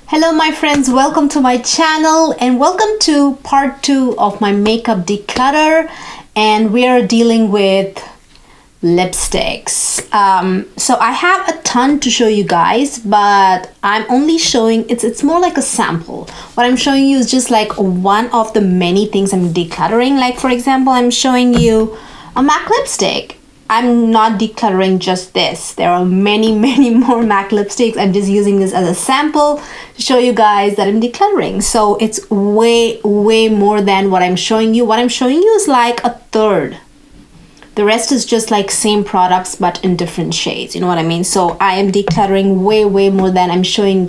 Hello my friends, welcome to my channel and welcome to part 2 of my makeup declutter, and we are dealing with lipsticks. So I have a ton to show you guys, but I'm only showing, it's more like a sample. What I'm showing you is just like one of the many things I'm decluttering. Like for example, I'm showing you a MAC lipstick. I'm not decluttering just this. There are many more MAC lipsticks. I'm just using this as a sample to show you guys that I'm decluttering. So it's way more than what I'm showing you. What I'm showing you is like a third. The rest is just like same products but in different shades. You know what I mean? So I am decluttering way more than I'm showing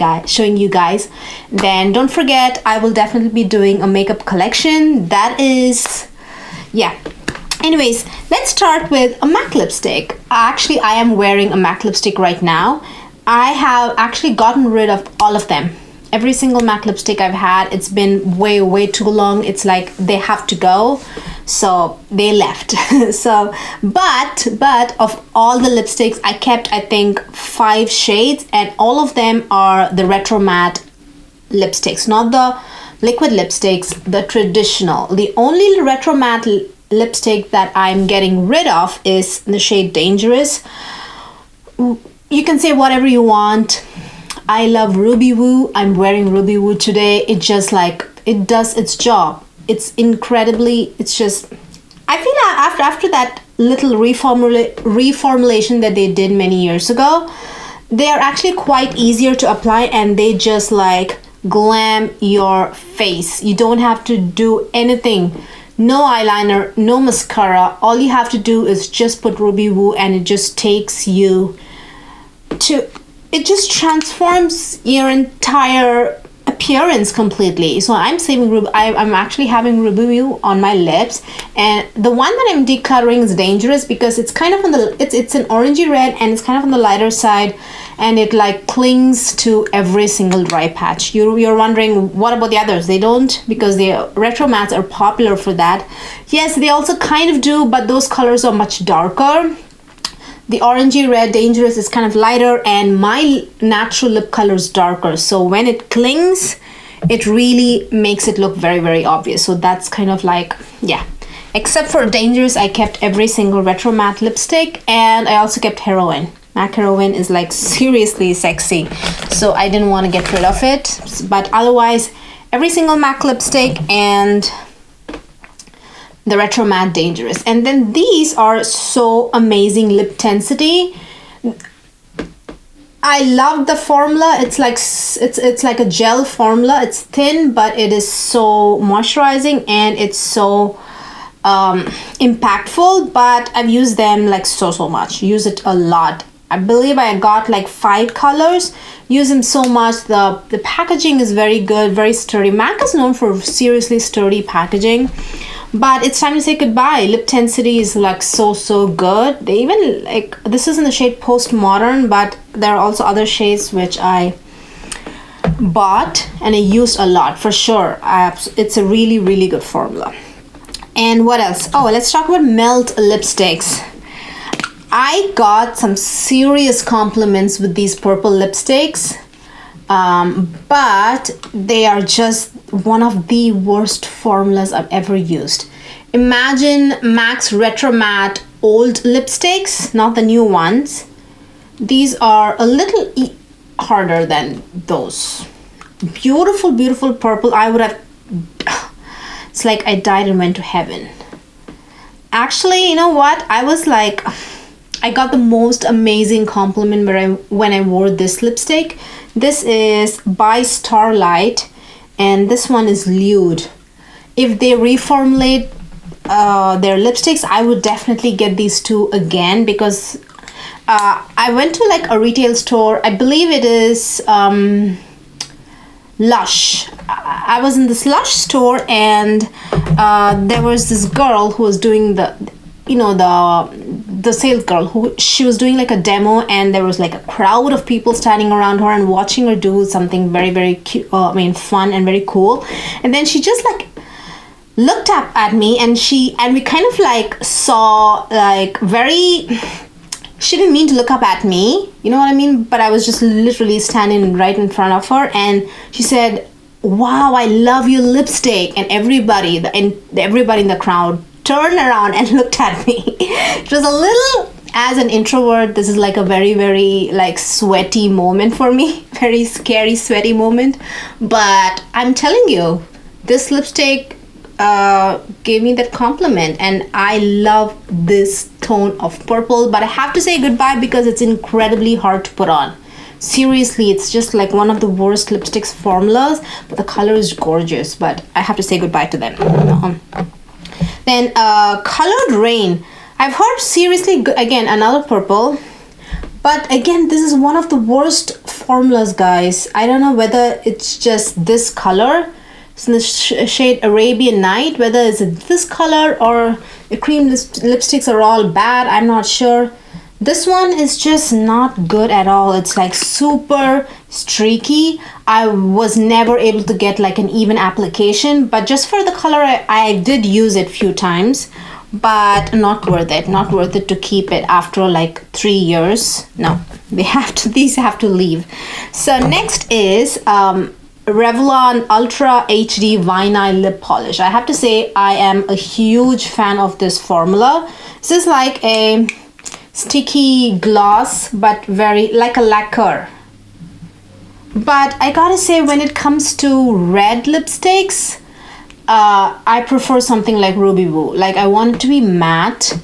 you guys. Then don't forget, I will definitely be doing a makeup collection. That is, yeah. Anyways, let's start with a MAC lipstick. Actually, I am wearing a MAC lipstick right now. I have actually gotten rid of all of them. Every single MAC lipstick I've had, it's been way too long. It's like they have to go, so they left. So, but of all the lipsticks, I kept I think 5 shades, and all of them are the retro matte lipsticks, not the liquid lipsticks, the traditional. The only retro matte lipstick that I'm getting rid of is the shade Dangerous. You can say whatever you want. I love Ruby Woo. I'm wearing Ruby Woo today. It just like, it does its job. It's incredibly, it's just, I feel like after that little reformulation that they did many years ago, they are actually quite easier to apply, and they just like glam your face. You don't have to do anything. No eyeliner, no mascara. All you have to do is just put Ruby Woo, and it just takes you to, it just transforms your entire appearance completely. So I'm saving Ruby, I'm actually having Ruby Woo on my lips, and the one that I'm decluttering is Dangerous because it's kind of on the, it's an orangey red, and it's kind of on the lighter side, and it like clings to every single dry patch. You're wondering what about the others? They don't, because the retro mattes are popular for that. Yes, they also kind of do, but those colors are much darker. The orangey red Dangerous is kind of lighter, and my natural lip color is darker. So when it clings, it really makes it look very obvious. So that's kind of like, yeah. Except for Dangerous, I kept every single retro matte lipstick, and I also kept Heroine. MAC Heroine is like seriously sexy, so I didn't want to get rid of it. But otherwise, every single MAC lipstick and the retro matte Dangerous. And then these are so amazing lip tensity. I love the formula. It's like it's like a gel formula. It's thin, but it is so moisturizing, and it's so impactful. But I've used them like so much. Use it a lot. I believe I got like 5 colors. Use them so much. The packaging is very good, very sturdy. MAC is known for seriously sturdy packaging. But it's time to say goodbye. Lip tensity is like so good. They even like, this is in the shade Postmodern, but there are also other shades which I bought and I used a lot for sure. It's a really good formula. And what else? Oh, let's talk about Melt lipsticks. I got some serious compliments with these purple lipsticks, but they are just one of the worst formulas I've ever used. Imagine MAC's retro matte old lipsticks, not the new ones. These are a little harder than those. Beautiful purple. I would have, it's like I died and went to heaven. Actually, you know what? I was like, I got the most amazing compliment when I wore this lipstick. This is by Starlight, and this one is Lewd. If they reformulate their lipsticks, I would definitely get these two again, because I went to like a retail store. I believe it is Lush. I was in this Lush store, and there was this girl who was doing the, you know, the sales girl, who she was doing like a demo, and there was like a crowd of people standing around her and watching her do something very cute, fun and very cool. And then she just like looked up at me, and we kind of like saw like very she didn't mean to look up at me, you know what I mean? But I was just literally standing right in front of her, and she said, wow, I love your lipstick. And everybody in the crowd turned around and looked at me. It was a little, as an introvert, this is like a very, very like sweaty moment for me. Very scary, sweaty moment. But I'm telling you, this lipstick gave me that compliment, and I love this tone of purple. But I have to say goodbye because it's incredibly hard to put on. Seriously, it's just like one of the worst lipsticks formulas, but the color is gorgeous. But I have to say goodbye to them. Then Colored Rain. I've heard seriously, again, another purple. But again, this is one of the worst formulas, guys. I don't know whether it's just this color. It's in the shade Arabian Night. Whether it's this color or the cream lipsticks are all bad, I'm not sure. This one is just not good at all. It's like super streaky. I was never able to get like an even application, but just for the color, I did use it a few times, but not worth it. Not worth it to keep it after like 3 years. No, these have to leave. So next is Revlon Ultra HD Vinyl Lip Polish. I have to say I am a huge fan of this formula. This is like a sticky gloss, but very like a lacquer. But I gotta say, when it comes to red lipsticks, I prefer something like Ruby Woo. Like, I want it to be matte,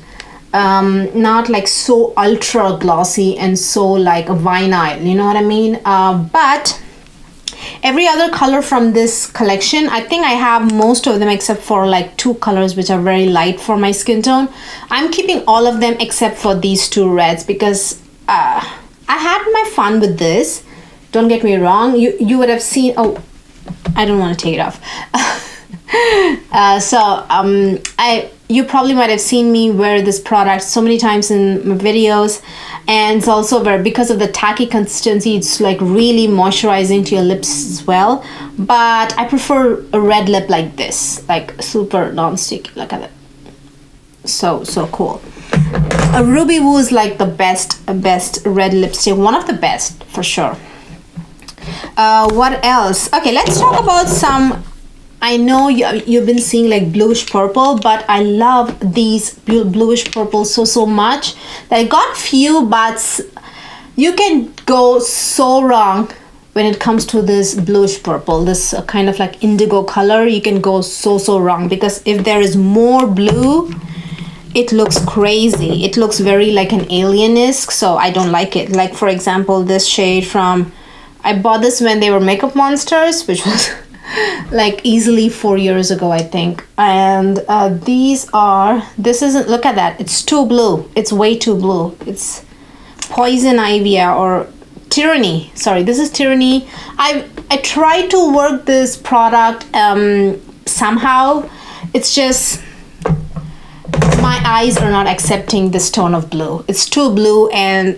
not like so ultra glossy and so like a vinyl, you know what I mean? But every other color from this collection, I think I have most of them except for like 2 colors which are very light for my skin tone. I'm keeping all of them except for these 2 reds because I had my fun with this. Don't get me wrong. You would have seen. Oh, I don't want to take it off. You probably might have seen me wear this product so many times in my videos, and it's also because of the tacky consistency, it's like really moisturizing to your lips as well. But I prefer a red lip like this, like super non-sticky. Look at it, so cool. A Ruby Woo is like the best red lipstick, one of the best for sure. What else? Okay, let's talk about some. I know you've been seeing like bluish purple, but I love these bluish purple so much that I got few, but you can go so wrong when it comes to this bluish purple, this kind of like indigo color. You can go so wrong because if there is more blue, it looks crazy. It looks very like an alien-esque, so I don't like it. Like, for example, this shade from, I bought this when they were Makeup Monsters, which was like easily 4 years ago, I think. And this isn't, look at that, it's too blue. It's way too blue. It's Poison Ivy or Tyranny. Sorry, this is Tyranny. I tried to work this product somehow. It's just my eyes are not accepting this tone of blue. It's too blue, and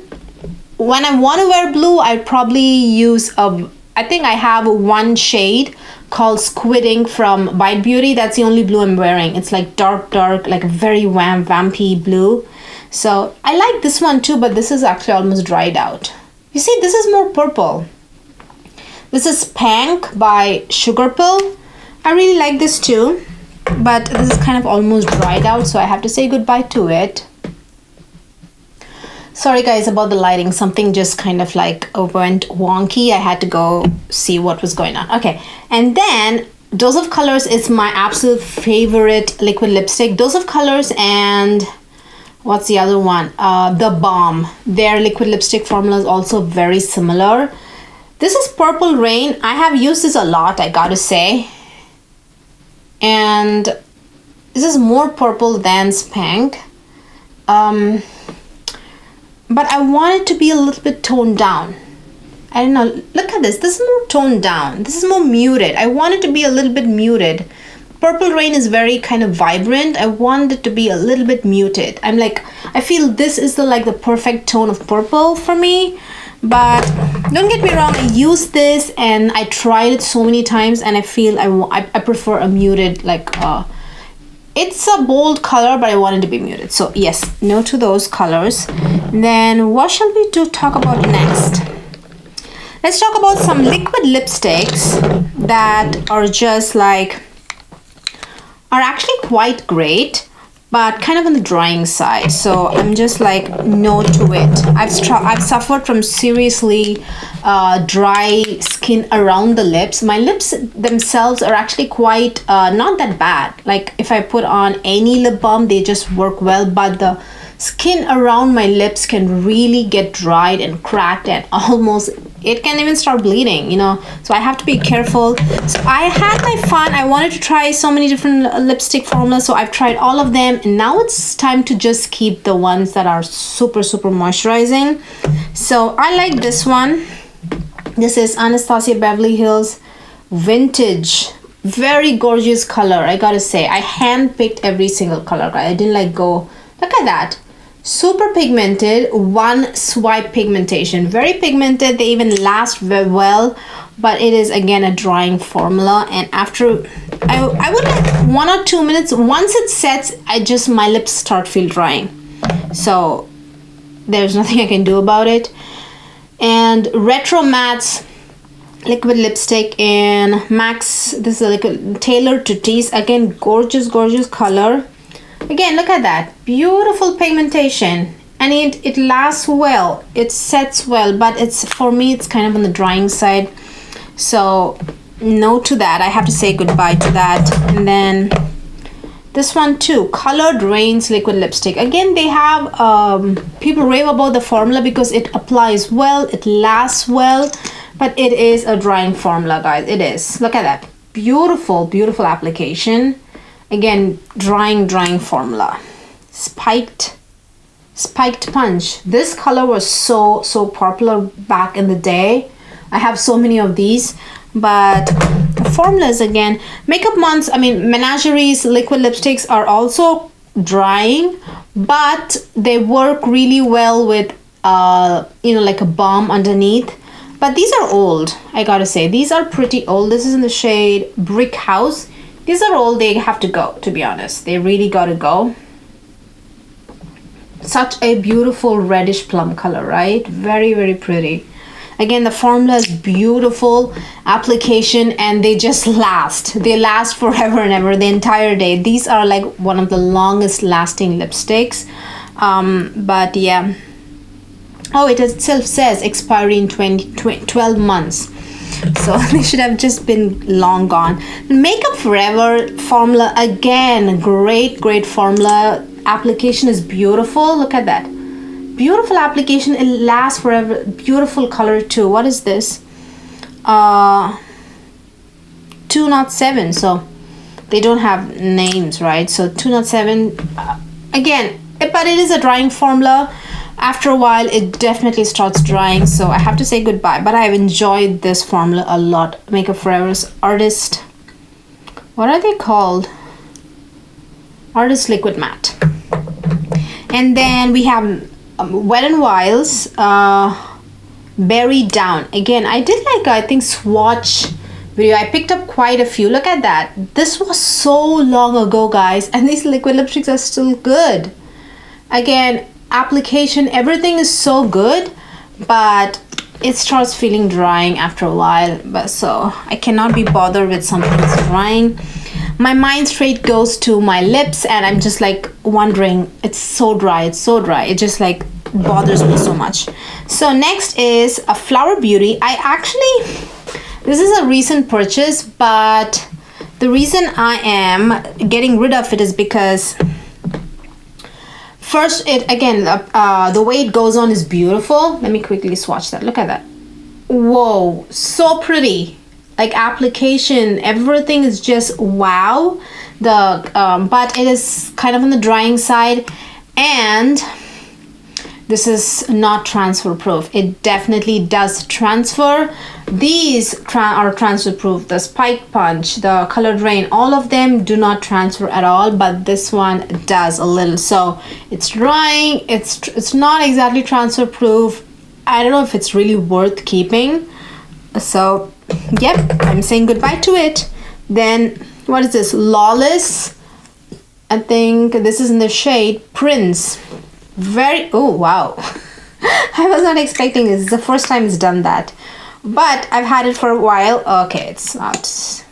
when I want to wear blue, I probably use I think I have one shade called Squidding from Bite Beauty. That's the only blue I'm wearing. It's like dark, like a very vampy blue. So I like this one too, but this is actually almost dried out. You see, this is more purple. This is Pank by Sugar Pill. I really like this too, but this is kind of almost dried out, so I have to say goodbye to it. Sorry guys about the lighting, something just kind of like went wonky. I had to go see what was going on. Okay, and then Dose of Colors is my absolute favorite liquid lipstick. Dose of Colors and what's the other one? The Balm. Their liquid lipstick formula is also very similar. This is Purple Rain. I have used this a lot, I gotta say. And this is more purple than Spank. But I want it to be a little bit toned down. I don't know. Look at this. This is more toned down. This is more muted. I want it to be a little bit muted. Purple Rain is very kind of vibrant. I want it to be a little bit muted. I feel this is the perfect tone of purple for me. But don't get me wrong. I used this and I tried it so many times, and I feel I prefer a muted it's a bold color, but I want it to be muted. So yes, no to those colors. Then what shall we talk about next? Let's talk about some liquid lipsticks that are just like, are actually quite great, but kind of on the drying side. So I'm just like, no to it. I've suffered from seriously dry skin around the lips. My lips themselves are actually quite not that bad. Like if I put on any lip balm, they just work well, but the skin around my lips can really get dried and cracked, and almost it can even start bleeding, you know. So I have to be careful. So I had my fun. I wanted to try so many different lipstick formulas, so I've tried all of them, and now it's time to just keep the ones that are super moisturizing. So I like this one. This is Anastasia Beverly Hills Vintage. Very gorgeous color, I gotta say. I hand-picked every single color. I didn't like go, look at that. Super pigmented, one swipe pigmentation, very pigmented. They even last very well, but it is again a drying formula, and after I would like 1 or 2 minutes, once it sets, my lips start feel drying. So there's nothing I can do about it. And Retro Mattes liquid lipstick in Max. This is a liquid tailored to tease. Again, gorgeous color. Again, look at that, beautiful pigmentation, and it lasts well, it sets well, but it's, for me, it's kind of on the drying side, so no to that. I have to say goodbye to that. And then this one too, Colored Rains liquid lipstick. Again, they have people rave about the formula because it applies well, it lasts well, but it is a drying formula, guys. It is. Look at that, beautiful application. Again, drying formula. Spiked Punch. This color was so popular back in the day. I have so many of these, but the formulas, again, Makeup Month's, I mean, Menagerie's liquid lipsticks are also drying, but they work really well with you know, like a balm underneath. But these are old, I gotta say. These are pretty old. This is in the shade Brick House. These are all, they have to go, to be honest. They really gotta go. Such a beautiful reddish plum color, right? Very pretty. Again, the formula is beautiful application, and they just last. They last forever and ever, the entire day. These are like one of the longest lasting lipsticks. But yeah. Oh, it itself says expiry in 12 months. So they should have just been long gone. Makeup Forever formula, again, great formula. Application is beautiful. Look at that, beautiful application. It lasts forever. Beautiful color too. What is this? 207. So they don't have names, right? So 207. Again, but it is a drying formula. After a while, it definitely starts drying, so I have to say goodbye. But I've enjoyed this formula a lot. Makeup Forever's Artist, what are they called? Artist Liquid Matte. And then we have Wet n Wild's Berry Down. Again, I did like, I think, swatch video. I picked up quite a few. Look at that. This was so long ago, guys, and these liquid lipsticks are still good. Again, application, everything is so good, but it starts feeling drying after a while. But so I cannot be bothered with something that's drying. My mind straight goes to my lips, and I'm just like wondering, it's so dry, it just like bothers me so much. So next is a Flower Beauty. This is a recent purchase, but the reason I am getting rid of it is because first, the way it goes on is beautiful. Let me quickly swatch that. Look at that. Whoa, so pretty. Like application, everything is just wow. But it is kind of on the drying side, and this is not transfer proof. It definitely does transfer. These are transfer proof. The Spike Punch, the Colored Rain, all of them do not transfer at all, but this one does a little. So it's drying. It's not exactly transfer proof. I don't know if it's really worth keeping. So yep, I'm saying goodbye to it. Then what is this? Lawless I think this is in the shade Prince. Very, oh wow. I was not expecting this. It's the first time it's done that. But I've had it for a while. Okay, it's not.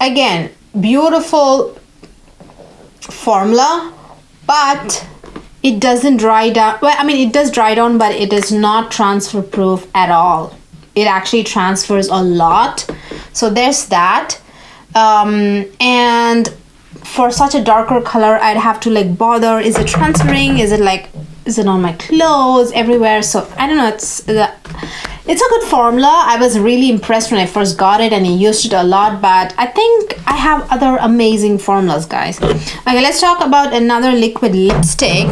Again, beautiful formula, but it doesn't dry down. Well, I mean, it does dry down, but it is not transfer proof at all. It actually transfers a lot. So there's that. And for such a darker color, I'd have to like bother. Is it transferring? Is it on my clothes, everywhere? So I don't know. It's a good formula. I was really impressed when I first got it and I used it a lot, but I think I have other amazing formulas, guys. Okay, let's talk about another liquid lipstick.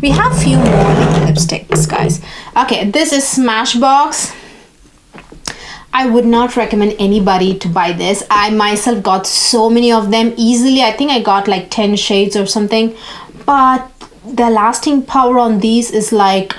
We have few more liquid lipsticks, guys. Okay, this is Smashbox. I would not recommend anybody to buy this. I myself got so many of them easily. I think I got like 10 shades or something, but the lasting power on these is like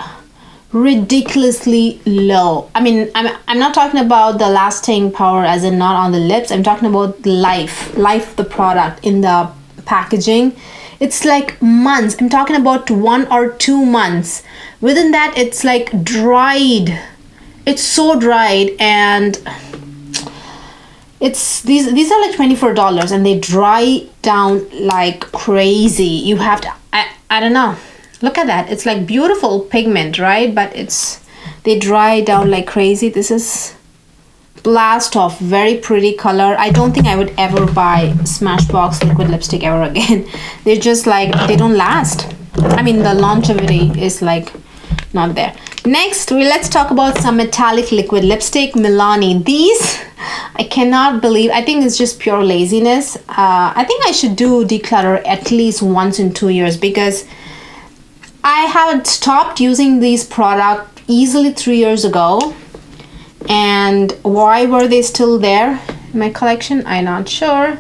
ridiculously low. I mean, I'm not talking about the lasting power as in not on the lips. I'm talking about life of the product in the packaging. It's like months. I'm talking about 1 or 2 months. Within that, it's like dried. It's so dried, and it's these are like $24 and they dry down like crazy. You have to, I don't know. Look at that. It's like beautiful pigment, right? But they dry down like crazy. This is Blast Off. Very pretty color. I don't think I would ever buy Smashbox liquid lipstick ever again. They're just like, they don't last. I mean, the longevity is like not there. Next, let's talk about some metallic liquid lipstick, Milani. These, I cannot believe. I think it's just pure laziness. I think I should do declutter at least once in 2 years, because I had stopped using these products easily 3 years ago. And why were they still there in my collection? I'm not sure.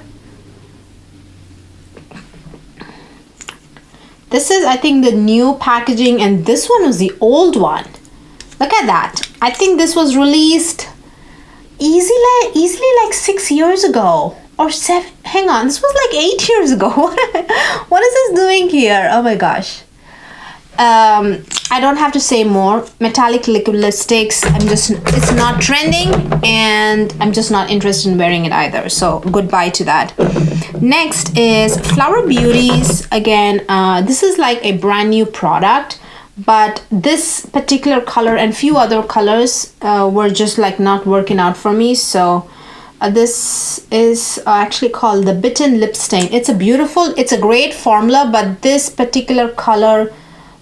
This is, I think, the new packaging, and this one was the old one. Look at that. I think this was released easily like 6 years ago or 7. Hang on, this was like 8 years ago. What is this doing here? Oh my gosh. I don't have to say more. Metallic liquid lipsticks, it's not trending, and I'm just not interested in wearing it either. So goodbye to that. Next is Flower Beauties. Again, this is like a brand new product, but this particular color and few other colors were just like not working out for me. So this is actually called the Bitten Lip Stain. It's a great formula, but this particular color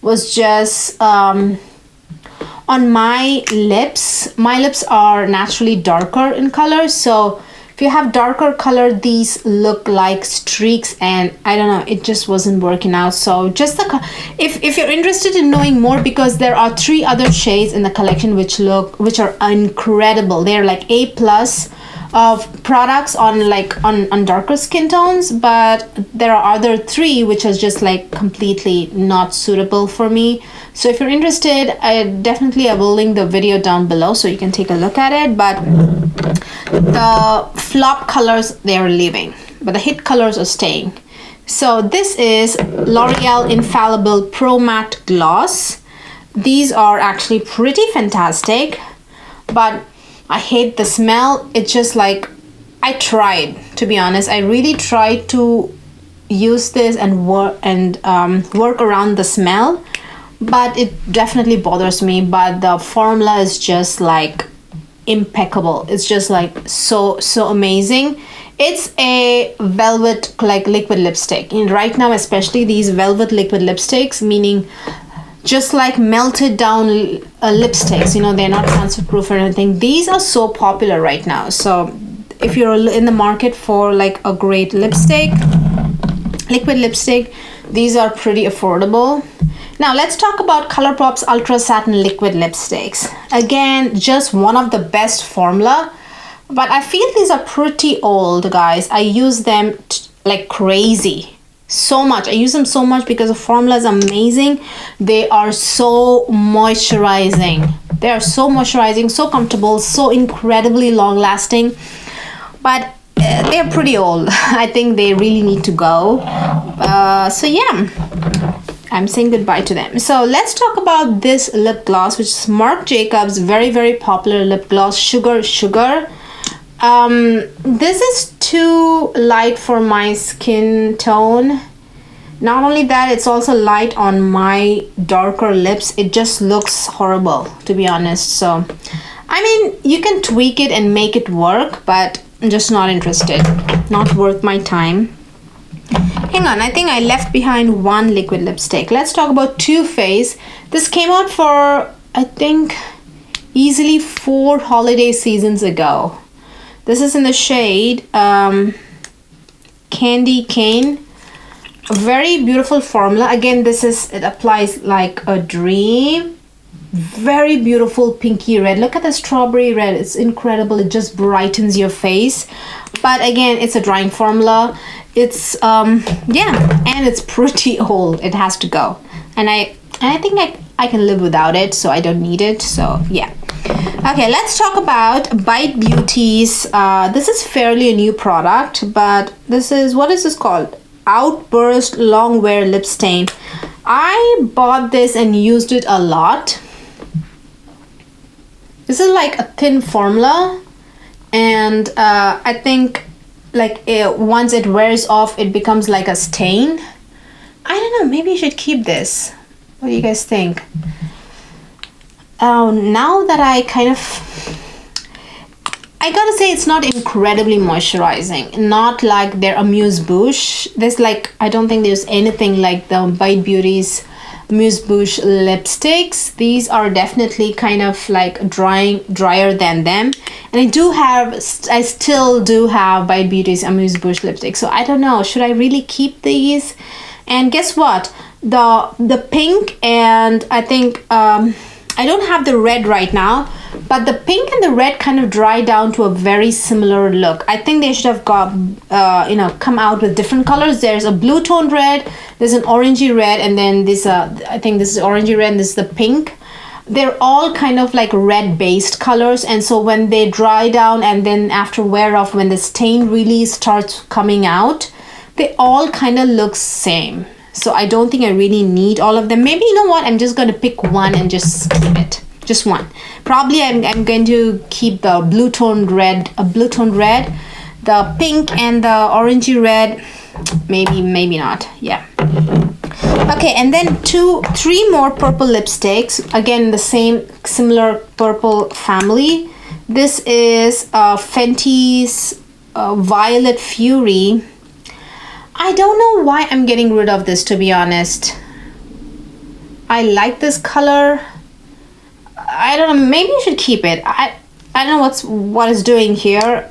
was just on my lips. My lips are naturally darker in color, so if you have darker color, these look like streaks, and I don't know, it just wasn't working out. So just if you're interested in knowing more, because there are 3 other shades in the collection which are incredible. They're like A+ of products on darker skin tones, but there are other 3 which are just like completely not suitable for me. So if you're interested, I will link the video down below so you can take a look at it. But the flop colors, they're leaving, but the hit colors are staying. So this is L'Oreal Infallible Pro Matte Gloss. These are actually pretty fantastic, but I hate the smell. It's just like, I tried, to be honest. I really tried to use this and work around the smell, but it definitely bothers me. But the formula is just like impeccable. It's just like so amazing. It's a velvet like liquid lipstick, and right now especially these velvet liquid lipsticks, meaning just like melted down lipsticks, you know, they're not transfer proof or anything. These are so popular right now. So if you're in the market for like a great lipstick, liquid lipstick, these are pretty affordable. Now let's talk about ColourPop's Ultra Satin liquid lipsticks. Again, just one of the best formula, but I feel these are pretty old, guys. I use them like crazy. So much. I use them so much because the formula is amazing. They are so moisturizing. They are so moisturizing, so comfortable, so incredibly long lasting. But they're pretty old. I think they really need to go. So yeah, I'm saying goodbye to them. So let's talk about this lip gloss, which is Marc Jacobs very, very popular lip gloss, Sugar. This is too light for my skin tone. Not only that, it's also light on my darker lips. It just looks horrible, to be honest. So I mean, you can tweak it and make it work, but I'm just not interested. Not worth my time. Hang on, I think I left behind one liquid lipstick. Let's talk about Too Faced. This came out for, I think, easily 4 holiday seasons ago. This is in the shade Candy Cane. A very beautiful formula. Again, it applies like a dream. Very beautiful pinky red. Look at the strawberry red. It's incredible. It just brightens your face. But again, it's a drying formula. It's yeah, and it's pretty old. It has to go. And I think I can live without it, so I don't need it. So yeah. Okay, let's talk about Bite Beauty's. This is fairly a new product, but this is, what is this called? Outburst Long Wear Lip Stain. I bought this and used it a lot. This is like a thin formula, and I think like once it wears off, it becomes like a stain. I don't know, maybe you should keep this. What do you guys think? Now that I gotta say, it's not incredibly moisturizing. Not like their Amuse Bouche. There's like, I don't think there's anything like the Bite Beauty's Amuse Bouche lipsticks. These are definitely kind of like drier than them. And I still do have Bite Beauty's Amuse Bouche lipstick. So I don't know, should I really keep these? And guess what? The pink, and I think I don't have the red right now, but the pink and the red kind of dry down to a very similar look. I think they should have got, come out with different colors. There's a blue toned red, there's an orangey red, and then this, I think this is orangey red, and this is the pink. They're all kind of like red based colors, and so when they dry down and then after wear off, when the stain really starts coming out, they all kind of look same. So I don't think I really need all of them. Maybe, you know what, I'm just going to pick one and just keep it. Just one. Probably I'm going to keep the blue toned red, the pink and the orangey red. Maybe not. Yeah. Okay, and then 3 more purple lipsticks. Again, the similar purple family. This is Fenty's Violet Fury. I don't know why I'm getting rid of this, to be honest. I like this color. I don't know, maybe you should keep it. I don't know what it's doing here.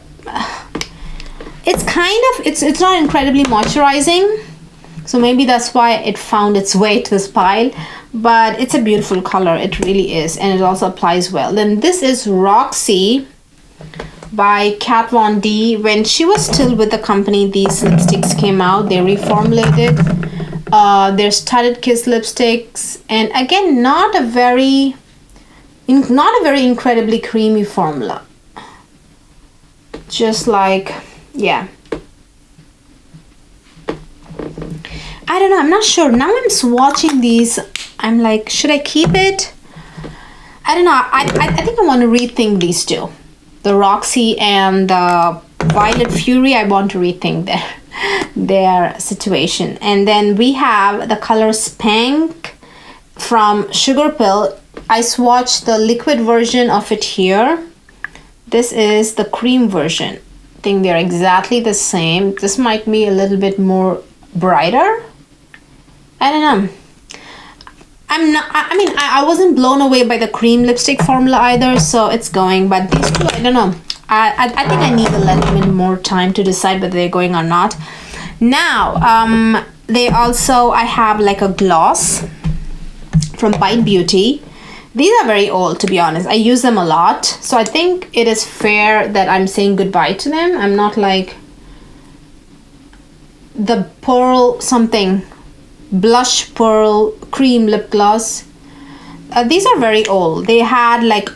It's kind of, it's not incredibly moisturizing, so maybe that's why it found its way to this pile, but it's a beautiful color. It really is, and it also applies well. Then this is Roxy by Kat Von D. When she was still with the company, these lipsticks came out. They reformulated. There's Studded Kiss lipsticks, and again, not a very incredibly creamy formula. Just like, yeah. I don't know, I'm not sure. Now I'm swatching these. I'm like, should I keep it? I don't know. I think I want to rethink these two. The Roxy and the Violet Fury, I want to rethink their situation. And then we have the color Spank from Sugar Pill. I swatched the liquid version of it here. This is the cream version. I think they're exactly the same. This might be a little bit more brighter. I don't know. I wasn't blown away by the cream lipstick formula either, so it's going. But these two, I don't know. I think I need a little bit more time to decide whether they're going or not. Now, I have like a gloss from Bite Beauty. These are very old, to be honest. I use them a lot, so I think it is fair that I'm saying goodbye to them. I'm not like the Pearl something, Blush Pearl Cream Lip Gloss. These are very old. They had like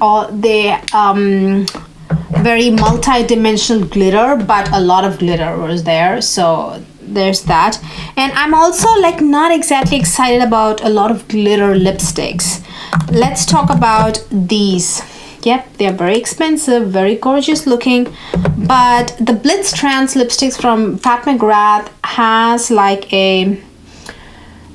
very multi-dimensional glitter, but a lot of glitter was there, so there's that. And I'm also like not exactly excited about a lot of glitter lipsticks. Let's talk about these. Yep, they're very expensive, very gorgeous looking, but the Blitz Trans lipsticks from Pat McGrath has like a,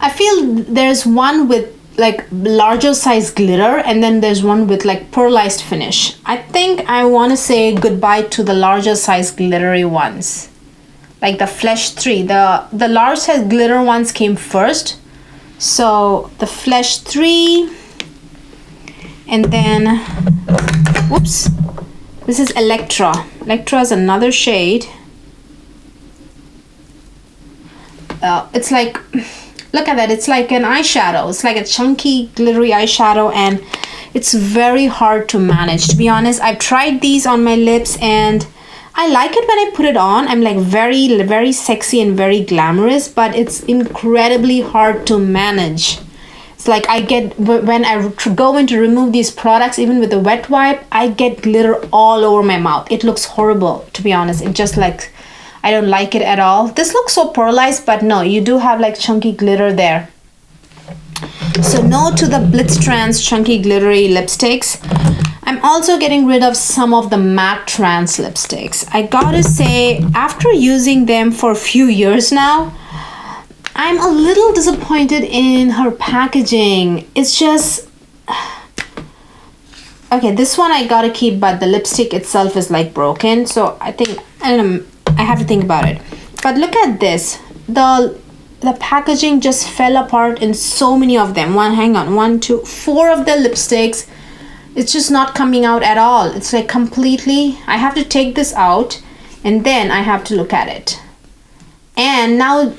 I feel there's one with like larger size glitter, and then there's one with like pearlized finish. I think I want to say goodbye to the larger size glittery ones, like the Flesh 3. The large size glitter ones came first, so the Flesh 3, and then whoops, this is Electra. Electra is another shade. It's like, look at that, it's like an eyeshadow. It's like a chunky glittery eyeshadow, and it's very hard to manage, to be honest. I've tried these on my lips and I like it when I put it on. I'm like very sexy and very glamorous, but it's incredibly hard to manage. It's like I get, when I go in to remove these products, even with a wet wipe, I get glitter all over my mouth. It looks horrible, to be honest. It just like, I don't like it at all. This looks so pearlized, but no, you do have like chunky glitter there. So no to the Blitz Trans chunky glittery lipsticks. I'm also getting rid of some of the matte trans lipsticks. I gotta say, after using them for a few years now, I'm a little disappointed in her packaging. It's just, okay, this one I gotta keep, but the lipstick itself is like broken. So I think, I don't know, I have to think about it. But look at this. The packaging just fell apart in so many of them. Hang on, 1, 2, 4 of the lipsticks. It's just not coming out at all. It's like completely, I have to take this out and then I have to look at it. And now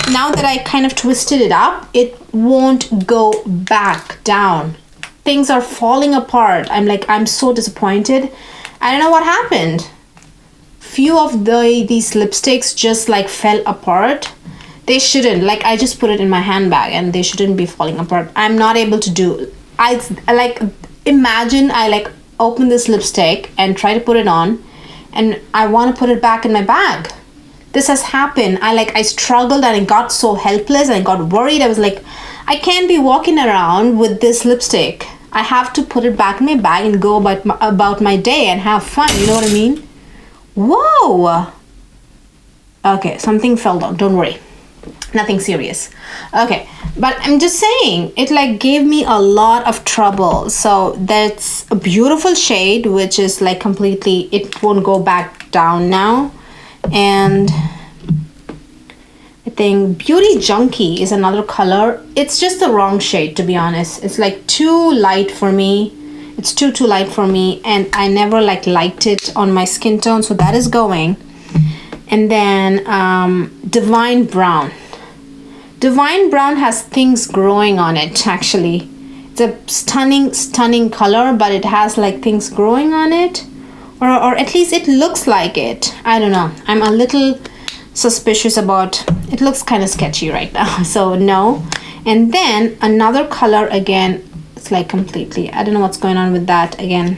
that I kind of twisted it up, it won't go back down. Things are falling apart. I'm so disappointed. I don't know what happened. Few of these lipsticks just like fell apart. They shouldn't. Like, I just put it in my handbag and they shouldn't be falling apart. I'm not able to do, I like, imagine I like open this lipstick and try to put it on and I want to put it back in my bag. This has happened. I struggled and I got so helpless and I got worried. I was like, I can't be walking around with this lipstick. I have to put it back in my bag and go about my day and have fun. You know what I mean? Whoa. Okay, something fell down. Don't worry. Nothing serious. Okay, but I'm just saying, it like gave me a lot of trouble. So that's a beautiful shade, which is like completely, it won't go back down now. And I think Beauty Junkie is another color. It's just the wrong shade, to be honest. It's like too light for me. It's too light for me, and I never liked it on my skin tone, so that is going. And then Divine Brown. Divine Brown has things growing on it, actually. It's a stunning color, but it has like things growing on it, or at least it looks like it. I don't know. I'm a little suspicious about it. Looks kind of sketchy right now, so no. And then another color again. It's like completely, I don't know what's going on with that again.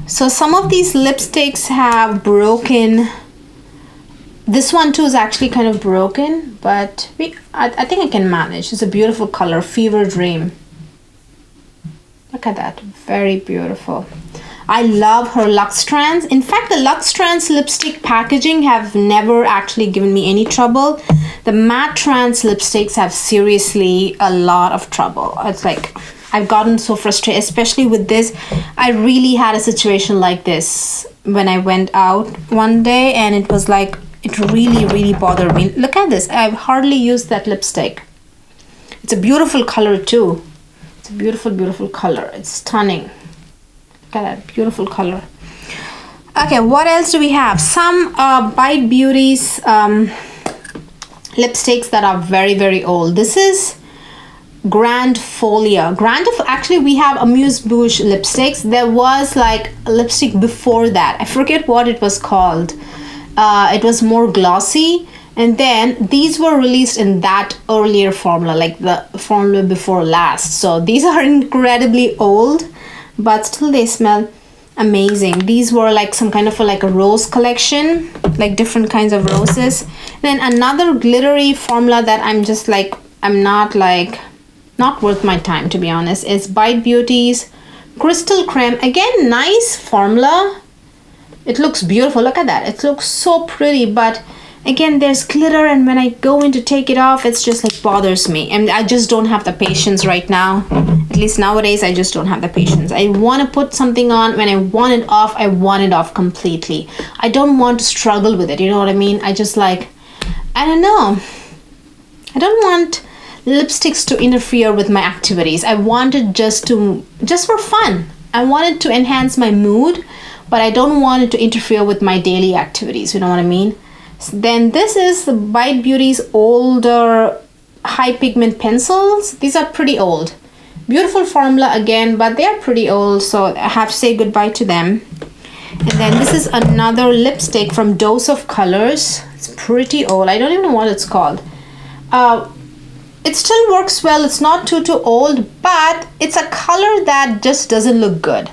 So some of these lipsticks have broken. This one too is actually kind of broken, but I think I can manage. It's a beautiful color, Fever Dream. Look at that, very beautiful. I love her Luxe Trans. In fact, the Luxe Trans lipstick packaging have never actually given me any trouble. The matte trans lipsticks have seriously a lot of trouble. It's like, I've gotten so frustrated, especially with this. I really had a situation like this when I went out one day, and it was like, it really bothered me. Look at this. I've hardly used that lipstick. It's a beautiful color too. It's a beautiful color. It's stunning. Look at that beautiful color. Okay, what else do we have? Some Bite Beauty's lipsticks that are very old. This is Grand Folia. Actually, we have Amuse Bouche lipsticks. There was like a lipstick before that. I forget what it was called. It was more glossy, and then these were released in that earlier formula, like the formula before last. So these are incredibly old, but still they smell Amazing. These were like some kind of like a rose collection, like different kinds of roses. Then another glittery formula that I'm just like, I'm not worth my time, to be honest, is Bite Beauty's Crystal Creme. Again, nice formula. It looks beautiful. Look at that. It looks so pretty, but again, there's glitter, and when I go in to take it off, it's just like bothers me, and I just don't have the patience right now. At least nowadays, I just don't have the patience. I want to put something on. When I want it off, I want it off completely. I don't want to struggle with it, you know what I mean? I just like, I don't know. I don't want lipsticks to interfere with my activities. I want it just for fun. I want it to enhance my mood, but I don't want it to interfere with my daily activities, you know what I mean? Then this is the Bite Beauty's older high pigment pencils. These are pretty old. Beautiful formula again, but they are pretty old, so I have to say goodbye to them. And then this is another lipstick from Dose of Colors. It's pretty old. I don't even know what it's called. It still works well. It's not too old, but it's a color that just doesn't look good.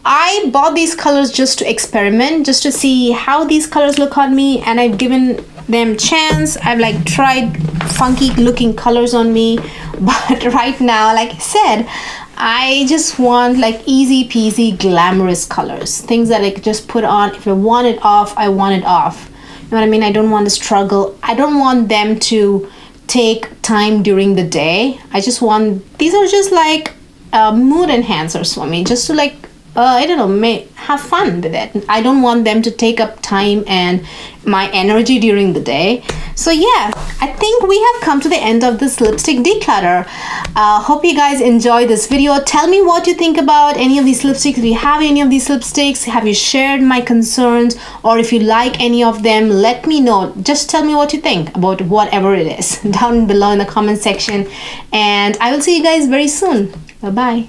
I bought these colors just to experiment, just to see how these colors look on me, and I've given them chance. I've like tried funky looking colors on me, but right now, like I said, I just want like easy peasy glamorous colors, things that I could just put on. If I want it off, I want it off. You know what I mean? I don't want to struggle. I don't want them to take time during the day. I just want, these are just like mood enhancers for me, just to like I don't know, have fun with it. I don't want them to take up time and my energy during the day. So yeah, I think we have come to the end of this lipstick declutter. Hope you guys enjoyed this video. Tell me what you think about any of these lipsticks. If you have any of these lipsticks, have you shared my concerns, or if you like any of them, let me know. Just tell me what you think about whatever it is down below in the comment section, and I will see you guys very soon. Bye bye.